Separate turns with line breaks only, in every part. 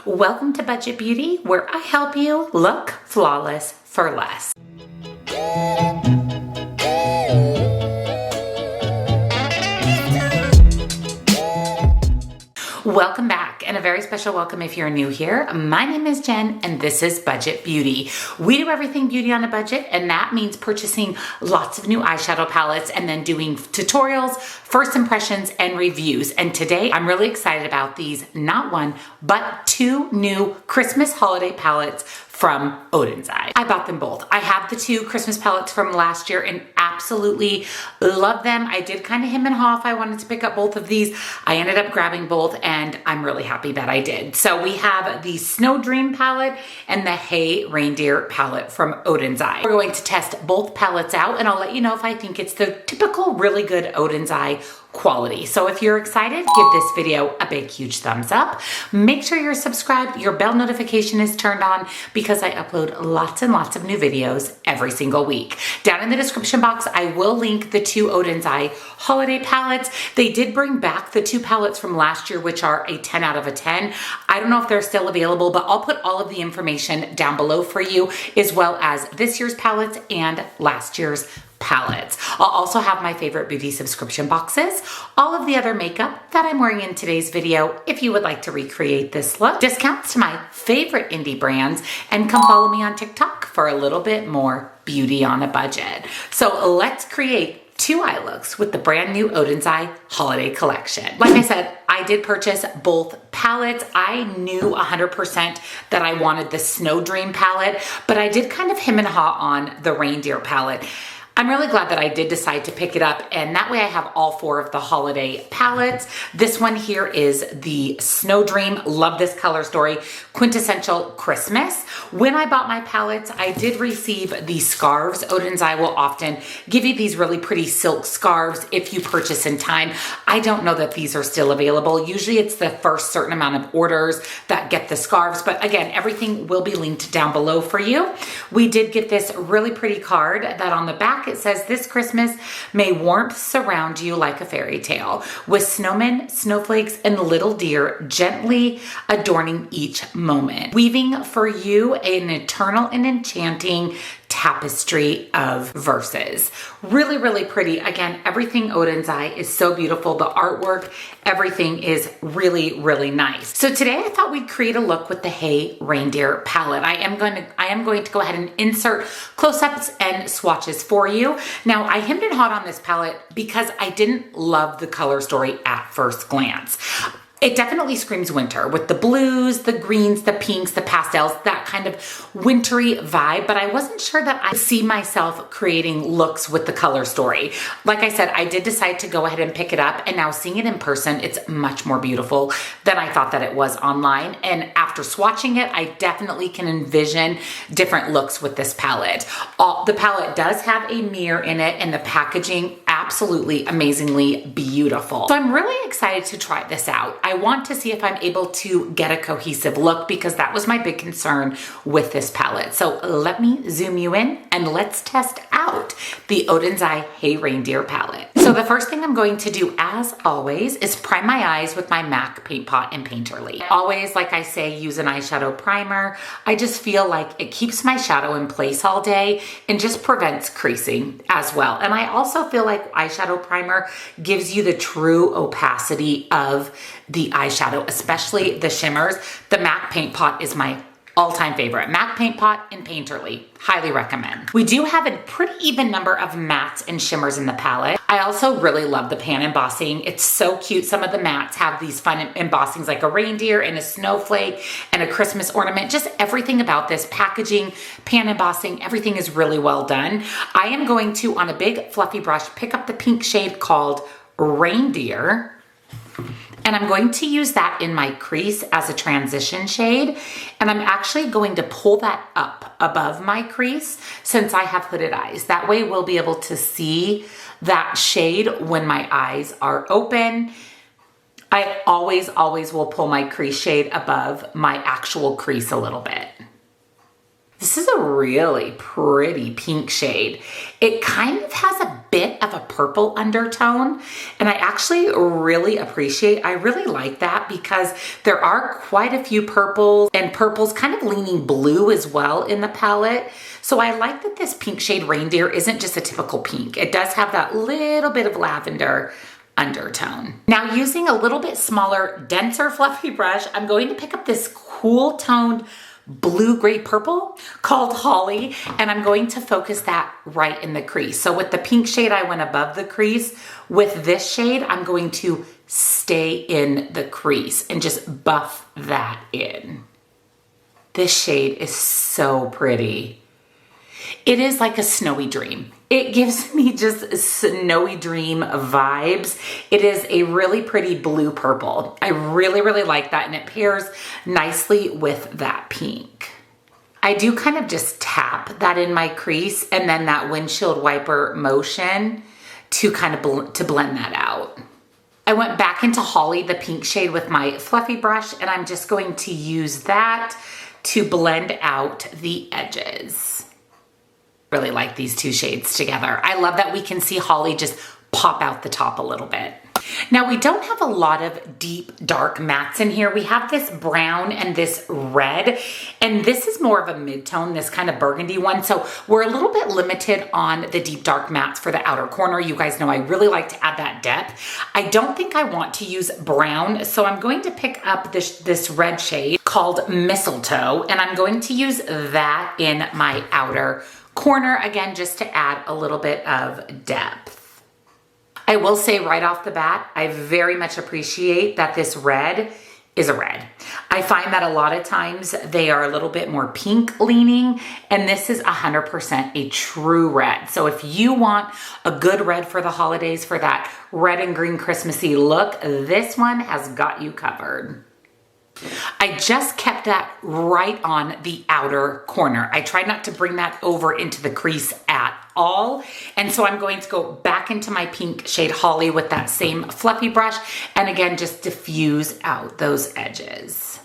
Welcome to Budget Beauty, where I help you look flawless for less. Welcome back, and a very special welcome if you're new here. My name is Jen, and this is Budget Beauty. We do everything beauty on a budget, and that means purchasing lots of new eyeshadow palettes and then doing tutorials, first impressions, and reviews. And today, I'm really excited about these, not one, but two new Christmas holiday palettes from Odens Eye. I bought them both. I have the two Christmas palettes from last year and absolutely love them. I did kind of hem and haw if I wanted to pick up both of these. I ended up grabbing both and I'm really happy that I did. So we have the Snow Dream palette and the Hey Reindeer palette from Odens Eye. We're going to test both palettes out and I'll let you know if I think it's the typical really good Odens Eye quality. So if you're excited, give this video a big, huge thumbs up. Make sure you're subscribed, your bell notification is turned on because I upload lots and lots of new videos every single week. Down in the description box, I will link the two Odens Eye holiday palettes. They did bring back the two palettes from last year, which are a 10 out of a 10. I don't know if they're still available, but I'll put all of the information down below for you, as well as this year's palettes and last year's palettes. I'll also have my favorite beauty subscription boxes, all of the other makeup that I'm wearing in today's video if you would like to recreate this look, discounts to my favorite indie brands, and come follow me on TikTok for a little bit more beauty on a budget. So let's create two eye looks with the brand new Odens Eye holiday collection. Like I said, I did purchase both palettes. I knew 100% that I wanted the Snow Dream palette, but I did kind of hem and haw on the Reindeer palette. I'm really glad that I did decide to pick it up, and that way I have all four of the holiday palettes. This one here is the Snow Dream. Love this color story. Quintessential Christmas. When I bought my palettes, I did receive the scarves. Odens Eye will often give you these really pretty silk scarves if you purchase in time. I don't know that these are still available. Usually it's the first certain amount of orders that get the scarves, but again, everything will be linked down below for you. We did get this really pretty card that on the back it says, "This Christmas, may warmth surround you like a fairy tale, with snowmen, snowflakes, and little deer gently adorning each moment, weaving for you an eternal and enchanting tapestry of verses." Really, really pretty. Again, everything Odens Eye is so beautiful. The artwork, everything is really, really nice. So today I thought we'd create a look with the Hey Reindeer palette. I am going to go ahead and insert close-ups and swatches for you. Now, I hemmed and hawed on this palette because I didn't love the color story at first glance. It definitely screams winter with the blues, the greens, the pinks, the pastels, that kind of wintry vibe, but I wasn't sure that I see myself creating looks with the color story. Like I said, I did decide to go ahead and pick it up, and now seeing it in person, it's much more beautiful than I thought that it was online. And after swatching it, I definitely can envision different looks with this palette. The palette does have a mirror in it, and the packaging absolutely amazingly beautiful. So I'm really excited to try this out. I want to see if I'm able to get a cohesive look because that was my big concern with this palette. So let me zoom you in and let's test out the Odens Eye Hey Reindeer palette. So the first thing I'm going to do, as always, is prime my eyes with my MAC Paint Pot and Painterly. Always, like I say, use an eyeshadow primer. I just feel like it keeps my shadow in place all day and just prevents creasing as well. And I also feel like eyeshadow primer gives you the true opacity of the eyeshadow, especially the shimmers. The MAC Paint Pot is my all-time favorite. MAC Paint Pot and Painterly. Highly recommend. We do have a pretty even number of mattes and shimmers in the palette. I also really love the pan embossing. It's so cute. Some of the mattes have these fun embossings like a reindeer and a snowflake and a Christmas ornament. Just everything about this packaging, pan embossing, everything is really well done. I am going to, on a big fluffy brush, pick up the pink shade called Reindeer. And I'm going to use that in my crease as a transition shade. And I'm actually going to pull that up above my crease since I have hooded eyes. That way we'll be able to see that shade when my eyes are open. I always will pull my crease shade above my actual crease a little bit. This is a really pretty pink shade. It kind of has a bit bit of a purple undertone. And I actually really like that because there are quite a few purples and purples kind of leaning blue as well in the palette. So I like that this pink shade Reindeer isn't just a typical pink. It does have that little bit of lavender undertone. Now using a little bit smaller, denser, fluffy brush, I'm going to pick up this cool toned blue gray purple called Holly, and I'm going to focus that right in the crease. So with the pink shade, I went above the crease. With this shade, I'm going to stay in the crease and just buff that in. This shade is so pretty. It is like a snowy dream. It gives me just snowy dream vibes. It is a really pretty blue purple. I really like that, and it pairs nicely with that pink. I do kind of just tap that in my crease and then that windshield wiper motion to kind of to blend that out. I went back into Holly, the pink shade, with my fluffy brush, and I'm just going to use that to blend out the edges. Really like these two shades together. I love that we can see Holly just pop out the top a little bit. Now we don't have a lot of deep dark mattes in here. We have this brown and this red, and this is more of a mid-tone, this kind of burgundy one. So we're a little bit limited on the deep dark mattes for the outer corner. You guys know I really like to add that depth. I don't think I want to use brown, so I'm going to pick up this red shade called Mistletoe, and I'm going to use that in my outer corner, again, just to add a little bit of depth. I will say right off the bat, I very much appreciate that this red is a red. I find that a lot of times they are a little bit more pink leaning, and this is 100% a true red. So if you want a good red for the holidays, for that red and green Christmassy look, this one has got you covered. I just kept that right on the outer corner. I tried not to bring that over into the crease at all. And so I'm going to go back into my pink shade Holly with that same fluffy brush, and again, just diffuse out those edges.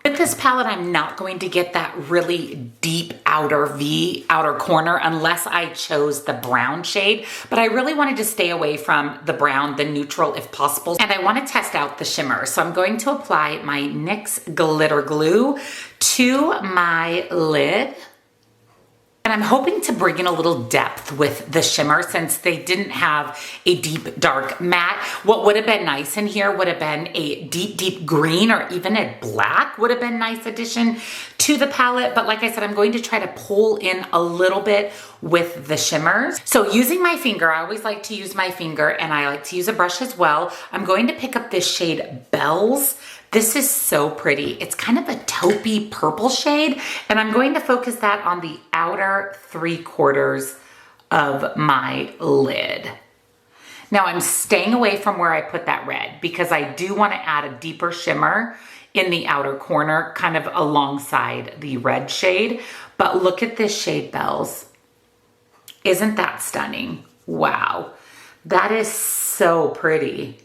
With this palette, I'm not going to get that really deep outer corner unless I chose the brown shade, but I really wanted to stay away from the brown, the neutral if possible, and I want to test out the shimmer. So I'm going to apply my NYX glitter glue to my lid. And I'm hoping to bring in a little depth with the shimmer since they didn't have a deep dark matte. What would have been nice in here would have been a deep green, or even a black would have been a nice addition to the palette. But like I said, I'm going to try to pull in a little bit with the shimmers. So using my finger, I always like to use my finger, and I like to use a brush as well. I'm going to pick up this shade Bells. This is so pretty. It's kind of a taupey purple shade, and I'm going to focus that on the outer 3/4 of my lid. Now I'm staying away from where I put that red because I do want to add a deeper shimmer in the outer corner, kind of alongside the red shade. But look at this shade, Bells. Isn't that stunning? Wow, that is so pretty.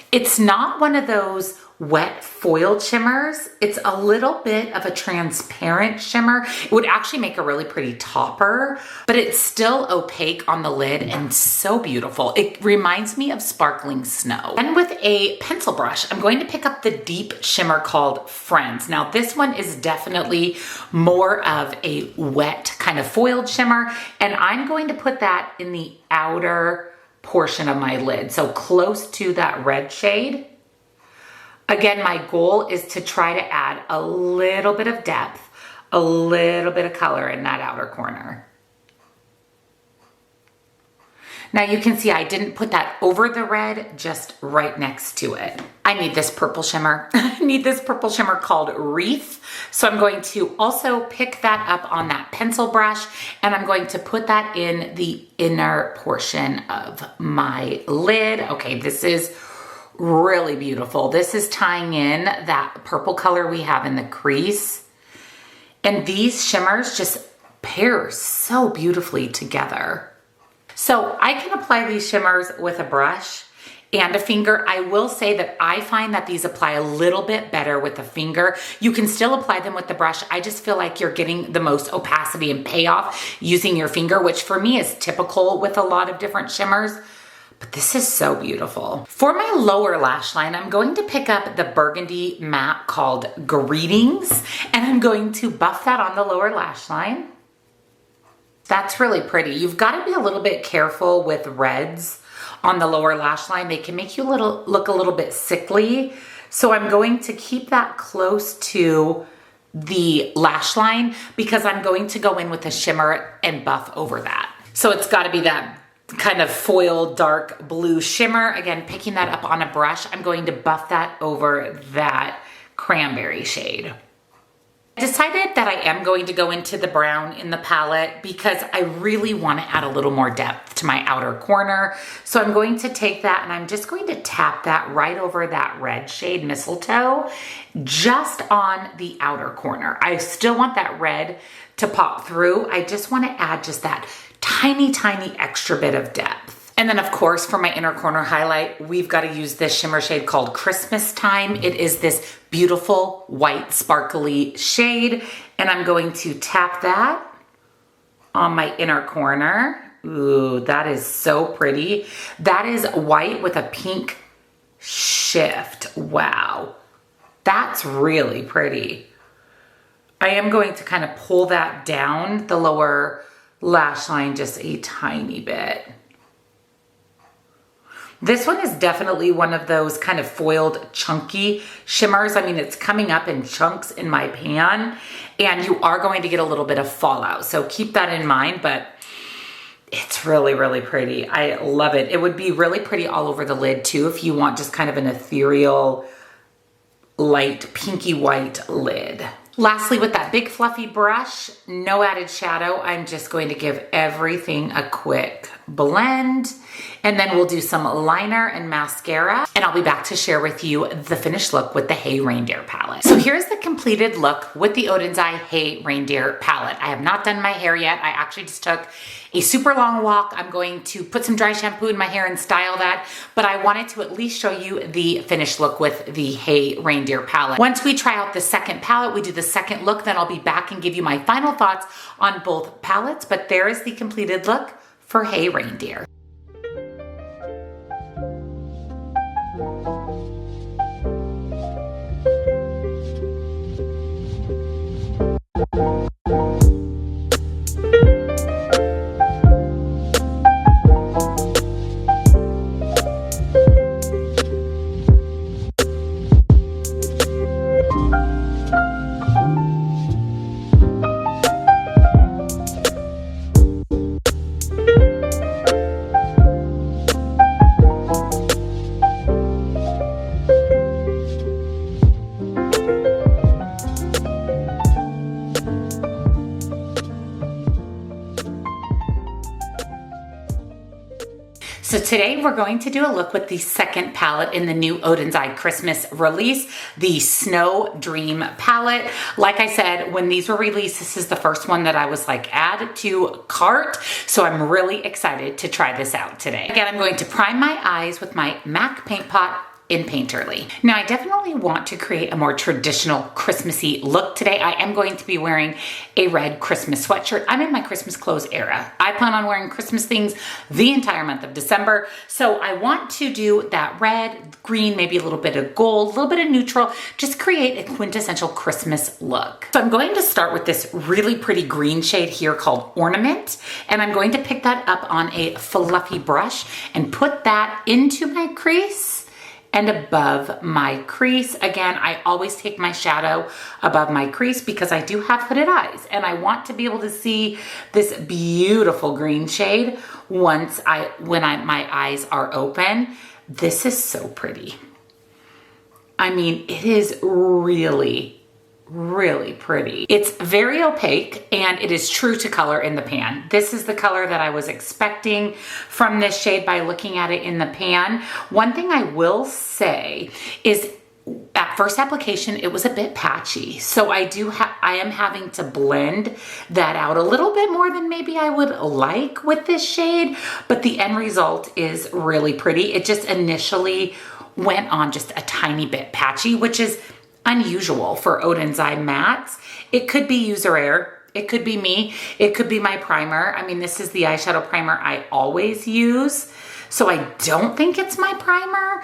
It's not one of those wet foiled shimmers. It's a little bit of a transparent shimmer. It would actually make a really pretty topper, but it's still opaque on the lid and so beautiful. It reminds me of sparkling snow. And with a pencil brush, I'm going to pick up the deep shimmer called Friends. Now this one is definitely more of a wet kind of foiled shimmer, and I'm going to put that in the outer portion of my lid, so close to that red shade. Again, my goal is to try to add a little bit of depth, a little bit of color in that outer corner. Now you can see I didn't put that over the red, just right next to it. I need this purple shimmer. I need this purple shimmer called Wreath. So I'm going to also pick that up on that pencil brush, and I'm going to put that in the inner portion of my lid. Okay, this is really beautiful. This is tying in that purple color we have in the crease. And these shimmers just pair so beautifully together. So I can apply these shimmers with a brush, and a finger. I will say that I find that these apply a little bit better with the finger. You can still apply them with the brush. I just feel like you're getting the most opacity and payoff using your finger, which for me is typical with a lot of different shimmers. But this is so beautiful. For my lower lash line, I'm going to pick up the burgundy matte called Greetings, and I'm going to buff that on the lower lash line. That's really pretty. You've got to be a little bit careful with reds on the lower lash line. They can make you look a little bit sickly. So I'm going to keep that close to the lash line because I'm going to go in with a shimmer and buff over that. So it's got to be that kind of foil dark blue shimmer. Again, picking that up on a brush, I'm going to buff that over that cranberry shade. I decided that I am going to go into the brown in the palette because I really want to add a little more depth to my outer corner. So I'm going to take that and I'm just going to tap that right over that red shade, Mistletoe, just on the outer corner. I still want that red to pop through. I just want to add just that tiny, tiny extra bit of depth. And then of course, for my inner corner highlight, we've got to use this shimmer shade called Christmas Time. It is this beautiful white sparkly shade. And I'm going to tap that on my inner corner. Ooh, that is so pretty. That is white with a pink shift. Wow. That's really pretty. I am going to kind of pull that down the lower lash line just a tiny bit. This one is definitely one of those kind of foiled chunky shimmers. I mean, it's coming up in chunks in my pan and you are going to get a little bit of fallout. So keep that in mind, but it's really, really pretty. I love it. It would be really pretty all over the lid too if you want just kind of an ethereal, light pinky white lid. Lastly, with that big fluffy brush, no added shadow, I'm just going to give everything a quick blend. And then we'll do some liner and mascara. And I'll be back to share with you the finished look with the Hey Reindeer palette. So here's the completed look with the Odens Eye Hey Reindeer palette. I have not done my hair yet. I actually just took a super long walk. I'm going to put some dry shampoo in my hair and style that, but I wanted to at least show you the finished look with the Hey Reindeer palette. Once we try out the second palette, we do the second look, then I'll be back and give you my final thoughts on both palettes, but there is the completed look for Hey Reindeer. So today we're going to do a look with the second palette in the new Odens Eye Christmas release, the Snow Dream palette. Like I said, when these were released, this is the first one that I was like, add to cart. So I'm really excited to try this out today. Again, I'm going to prime my eyes with my MAC Paint Pot in Painterly. Now, I definitely want to create a more traditional Christmassy look today. I am going to be wearing a red Christmas sweatshirt. I'm in my Christmas clothes era. I plan on wearing Christmas things the entire month of December. So I want to do that red, green, maybe a little bit of gold, a little bit of neutral, just create a quintessential Christmas look. So I'm going to start with this really pretty green shade here called Ornament. And I'm going to pick that up on a fluffy brush and put that into my crease and above my crease. Again, I always take my shadow above my crease because I do have hooded eyes and I want to be able to see this beautiful green shade when my eyes are open. This is so pretty. I mean, it is really pretty. It's very opaque and it is true to color in the pan. This is the color that I was expecting from this shade by looking at it in the pan. One thing I will say is at first application, it was a bit patchy. So I am having to blend that out a little bit more than maybe I would like with this shade, but the end result is really pretty. It just initially went on just a tiny bit patchy, which is unusual for Odens Eye mattes. It could be user error. It could be me. It could be my primer. I mean, this is the eyeshadow primer I always use, so I don't think it's my primer.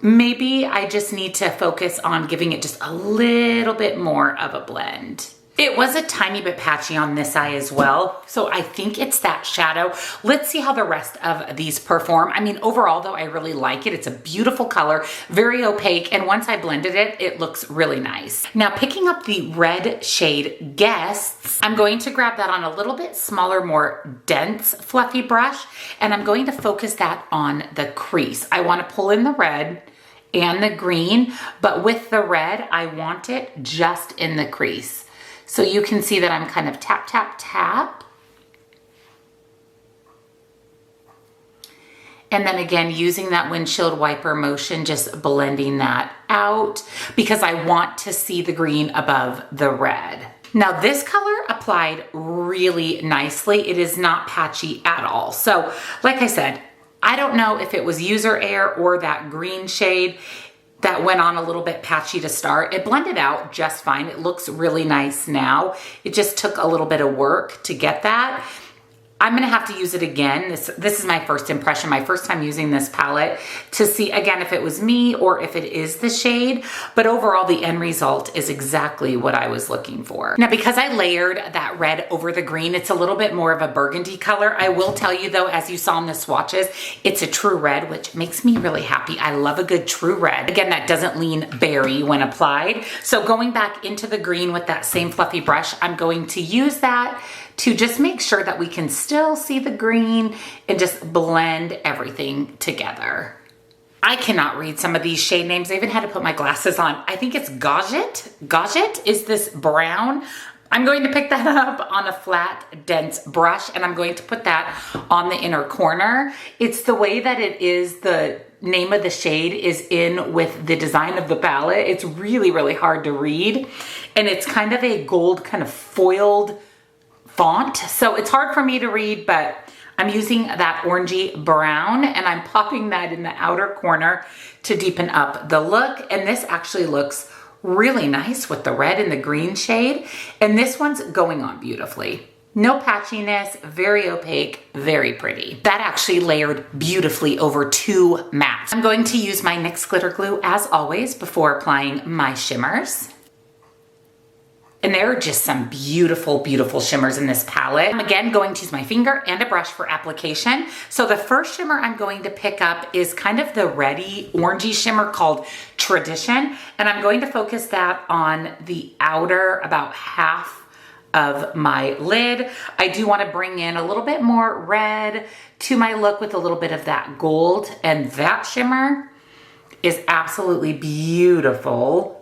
Maybe I just need to focus on giving it just a little bit more of a blend. It was a tiny bit patchy on this eye as well, so I think it's that shadow. Let's see how the rest of these perform. I mean, overall though, I really like it. It's a beautiful color, very opaque, and once I blended it, it looks really nice. Now, picking up the red shade Guests, I'm going to grab that on a little bit smaller, more dense, fluffy brush, and I'm going to focus that on the crease. I want to pull in the red and the green, but with the red, I want it just in the crease. So you can see that I'm kind of tap, tap, tap. And then again, using that windshield wiper motion, just blending that out because I want to see the green above the red. Now this color applied really nicely. It is not patchy at all. So like I said, I don't know if it was user error or that green shade that went on a little bit patchy to start. It blended out just fine. It looks really nice now. It just took a little bit of work to get that. I'm gonna have to use it again. This is my first impression, my first time using this palette, to see again if it was me or if it is the shade, but overall the end result is exactly what I was looking for. Now, because I layered that red over the green, it's a little bit more of a burgundy color. I will tell you though, as you saw in the swatches, it's a true red, which makes me really happy. I love a good true red. Again, that doesn't lean berry when applied. So going back into the green with that same fluffy brush, I'm going to use that to just make sure that we can still see the green and just blend everything together. I cannot read some of these shade names. I even had to put my glasses on. I think it's Gauget. Gauget is this brown. I'm going to pick that up on a flat, dense brush, and I'm going to put that on the inner corner. It's the way that it is, the name of the shade is in with the design of the palette. It's really, really hard to read. And it's kind of a gold kind of foiled font. So it's hard for me to read, but I'm using that orangey brown and I'm popping that in the outer corner to deepen up the look. And this actually looks really nice with the red and the green shade. And this one's going on beautifully. No patchiness, very opaque, very pretty. That actually layered beautifully over two mattes. I'm going to use my NYX glitter glue as always before applying my shimmers. And there are just some beautiful, beautiful shimmers in this palette. I'm again going to use my finger and a brush for application. So the first shimmer I'm going to pick up is kind of the reddy, orangey shimmer called Tradition. And I'm going to focus that on the outer about half of my lid. I do want to bring in a little bit more red to my look with a little bit of that gold. And that shimmer is absolutely beautiful.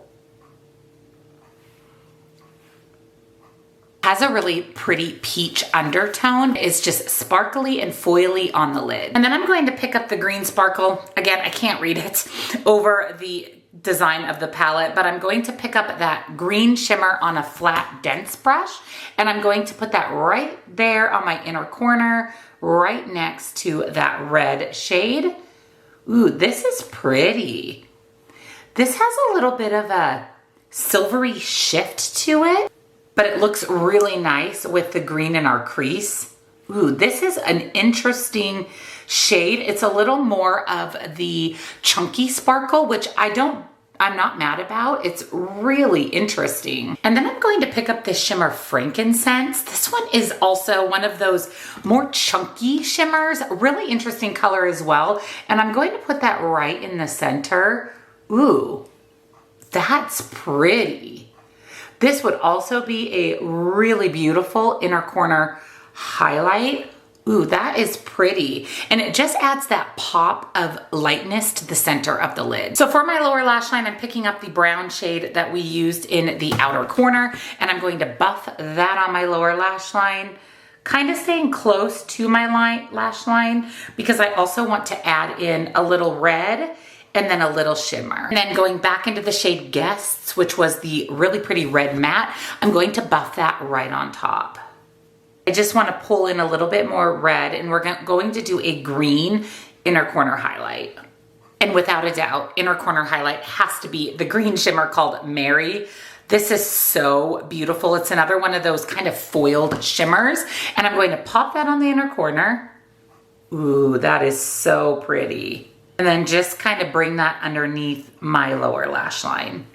Has a really pretty peach undertone. It's just sparkly and foily on the lid. And then I'm going to pick up the green sparkle. Again, I can't read it over the design of the palette, but I'm going to pick up that green shimmer on a flat, dense brush. And I'm going to put that right there on my inner corner, right next to that red shade. Ooh, this is pretty. This has a little bit of a silvery shift to it, but it looks really nice with the green in our crease. Ooh, this is an interesting shade. It's a little more of the chunky sparkle, which I'm not mad about. It's really interesting. And then I'm going to pick up this shimmer Frankincense. This one is also one of those more chunky shimmers, really interesting color as well. And I'm going to put that right in the center. Ooh, that's pretty. This would also be a really beautiful inner corner highlight. Ooh, that is pretty. And it just adds that pop of lightness to the center of the lid. So for my lower lash line, I'm picking up the brown shade that we used in the outer corner, and I'm going to buff that on my lower lash line, kind of staying close to my lash line, because I also want to add in a little red and then a little shimmer. And then going back into the shade Guests, which was the really pretty red matte, I'm going to buff that right on top. I just want to pull in a little bit more red, and we're going to do a green inner corner highlight. And without a doubt, inner corner highlight has to be the green shimmer called Mary. This is so beautiful. It's another one of those kind of foiled shimmers. And I'm going to pop that on the inner corner. Ooh, that is so pretty. And then just kind of bring that underneath my lower lash line.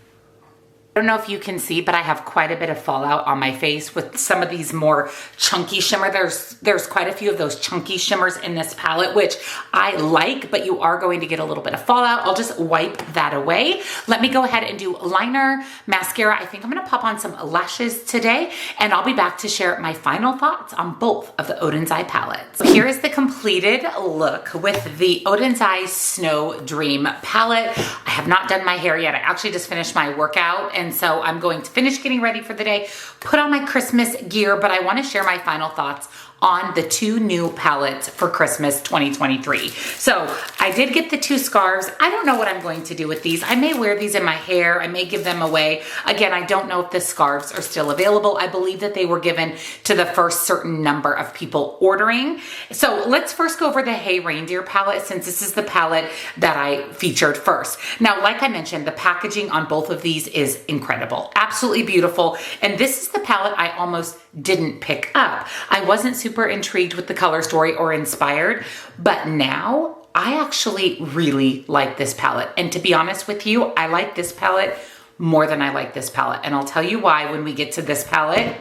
I don't know if you can see, but I have quite a bit of fallout on my face with some of these more chunky shimmer. There's quite a few of those chunky shimmers in this palette, which I like, but you are going to get a little bit of fallout. I'll just wipe that away. Let me go ahead and do liner, mascara. I think I'm gonna pop on some lashes today, and I'll be back to share my final thoughts on both of the Odens Eye palettes. So here is the completed look with the Odens Eye Snow Dream palette. I have not done my hair yet. I actually just finished my workout, and so I'm going to finish getting ready for the day, put on my Christmas gear, but I want to share my final thoughts on the two new palettes for Christmas 2023. So I did get the two scarves. I don't know what I'm going to do with these. I may wear these in my hair. I may give them away. Again, I don't know if the scarves are still available. I believe that they were given to the first certain number of people ordering. So let's first go over the Hey Reindeer palette, since this is the palette that I featured first. Now, like I mentioned, the packaging on both of these is incredible, absolutely beautiful. And this is the palette I almost didn't pick up. I wasn't super intrigued with the color story or inspired, but now I actually really like this palette. And to be honest with you, I like this palette more than I like this palette. And I'll tell you why when we get to this palette.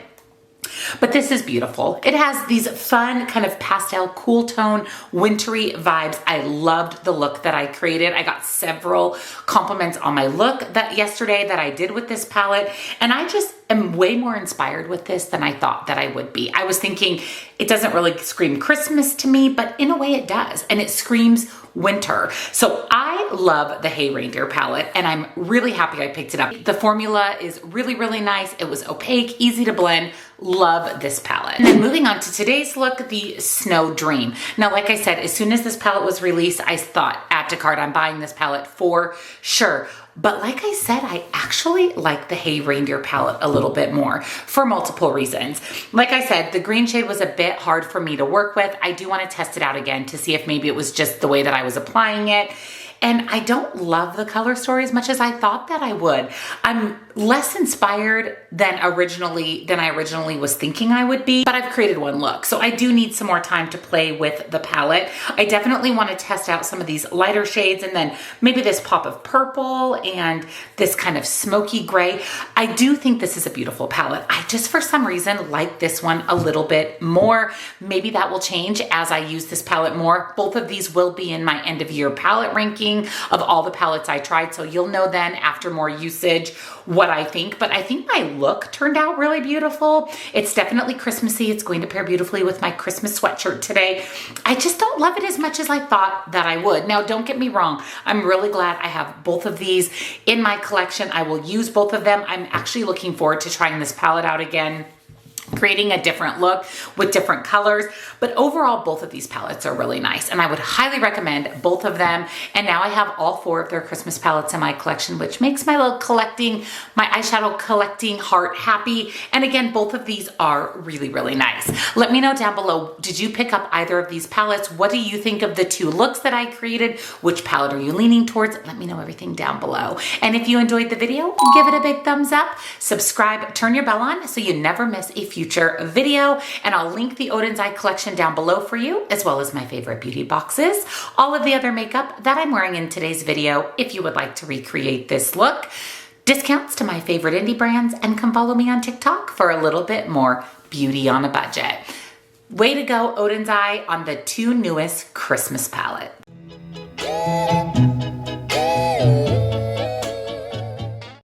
But this is beautiful. It has these fun kind of pastel, cool tone, wintry vibes. I loved the look that I created. I got several compliments on my look yesterday that I did with this palette. And I just am way more inspired with this than I thought that I would be. I was thinking it doesn't really scream Christmas to me, but in a way it does. And it screams winter. So I love the Hey Reindeer palette, and I'm really happy I picked it up. The formula is really, really nice. It was opaque, easy to blend. Love this palette. And then moving on to today's look, the Snow Dream. Now, like I said, as soon as this palette was released, I thought, add to cart, I'm buying this palette for sure. But like I said, I actually like the Hey Reindeer palette a little bit more for multiple reasons. Like I said, the green shade was a bit hard for me to work with. I do want to test it out again to see if maybe it was just the way that I was applying it. And I don't love the color story as much as I thought that I would. I'm less inspired than I originally was thinking I would be, but I've created one look. So I do need some more time to play with the palette. I definitely want to test out some of these lighter shades, and then maybe this pop of purple and this kind of smoky gray. I do think this is a beautiful palette. I just, for some reason, like this one a little bit more. Maybe that will change as I use this palette more. Both of these will be in my end of year palette ranking of all the palettes I tried. So you'll know then after more usage what I think, but I think my look turned out really beautiful. It's definitely Christmassy. It's going to pair beautifully with my Christmas sweatshirt today. I just don't love it as much as I thought that I would. Now, don't get me wrong. I'm really glad I have both of these in my collection. I will use both of them. I'm actually looking forward to trying this palette out again, creating a different look with different colors. But overall, both of these palettes are really nice, and I would highly recommend both of them. And now I have all four of their Christmas palettes in my collection, which makes my little my eyeshadow collecting heart happy. And again, both of these are really, really nice. Let me know down below, did you pick up either of these palettes? What do you think of the two looks that I created? Which palette are you leaning towards? Let me know everything down below. And if you enjoyed the video, give it a big thumbs up, subscribe, turn your bell on so you never miss a future video, and I'll link the Odens Eye collection down below for you, as well as my favorite beauty boxes, all of the other makeup that I'm wearing in today's video if you would like to recreate this look, discounts to my favorite indie brands, and come follow me on TikTok for a little bit more beauty on a budget. Way to go, Odens Eye, on the two newest Christmas palettes.